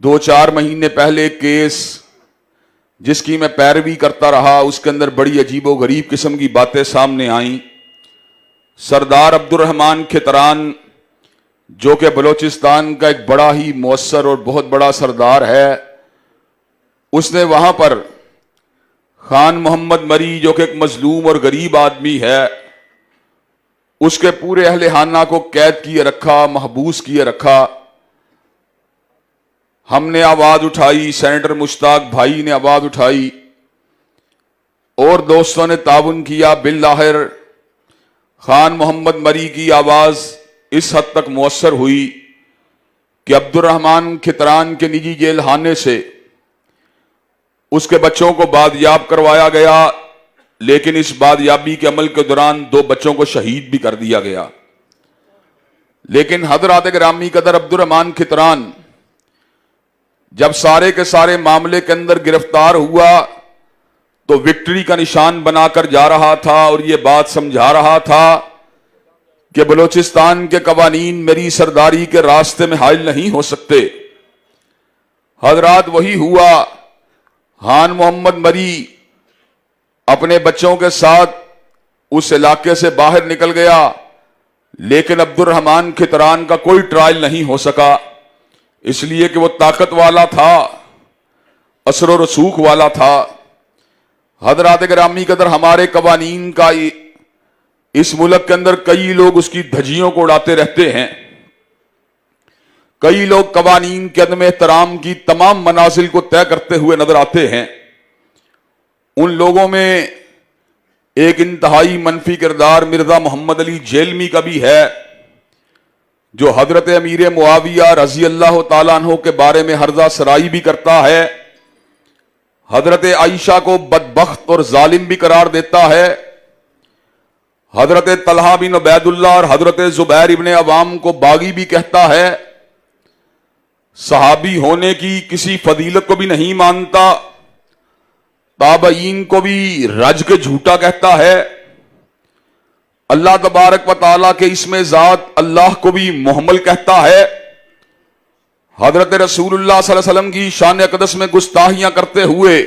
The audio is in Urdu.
2-4 مہینے پہلے کیس جس کی میں پیروی کرتا رہا، اس کے اندر بڑی عجیب و غریب قسم کی باتیں سامنے آئیں۔ سردار عبد الرحمان کھتران جو کہ بلوچستان کا ایک بڑا ہی مؤثر اور بہت بڑا سردار ہے، اس نے وہاں پر خان محمد مری جو کہ ایک مظلوم اور غریب آدمی ہے، اس کے پورے اہل خانہ کو قید کیے رکھا، محبوس کیے رکھا۔ ہم نے آواز اٹھائی، سینیٹر مشتاق بھائی نے آواز اٹھائی اور دوستوں نے تعاون کیا۔ بالآخر خان محمد مری کی آواز اس حد تک مؤثر ہوئی کہ عبد الرحمان کھتران کے نجی جیل خانے سے اس کے بچوں کو بازیاب کروایا گیا، لیکن اس بازیابی کے عمل کے دوران 2 بچوں کو شہید بھی کر دیا گیا۔ لیکن حضرات گرامی قدر عبد الرحمان کھتران جب سارے کے سارے معاملے کے اندر گرفتار ہوا تو وکٹری کا نشان بنا کر جا رہا تھا اور یہ بات سمجھا رہا تھا کہ بلوچستان کے قوانین میری سرداری کے راستے میں حائل نہیں ہو سکتے۔ حضرات وہی ہوا، خان محمد مری اپنے بچوں کے ساتھ اس علاقے سے باہر نکل گیا، لیکن عبد الرحمان کھتران کا کوئی ٹرائل نہیں ہو سکا، اس لیے کہ وہ طاقت والا تھا، اثر و رسوخ والا تھا۔ حضرات گرامی قدر ہمارے قوانین کا اس ملک کے اندر کئی لوگ اس کی دھجیوں کو اڑاتے رہتے ہیں، کئی لوگ قوانین کے عدم احترام کی تمام منازل کو طے کرتے ہوئے نظر آتے ہیں۔ ان لوگوں میں ایک انتہائی منفی کردار مرزا محمد علی جیلمی کا بھی ہے، جو حضرت امیر معاویہ رضی اللہ تعالیٰ عنہ کے بارے میں ہرزہ سرائی بھی کرتا ہے، حضرت عائشہ کو بدبخت اور ظالم بھی قرار دیتا ہے، حضرت طلحہ بن عبید اللہ اور حضرت زبیر ابن عوام کو باغی بھی کہتا ہے، صحابی ہونے کی کسی فضیلت کو بھی نہیں مانتا، تابعین کو بھی رج کے جھوٹا کہتا ہے، اللہ تبارک و تعالیٰ کے اسم ذات اللہ کو بھی محمل کہتا ہے، حضرت رسول اللہ صلی اللہ علیہ وسلم کی شان اقدس میں گستاخیاں کرتے ہوئے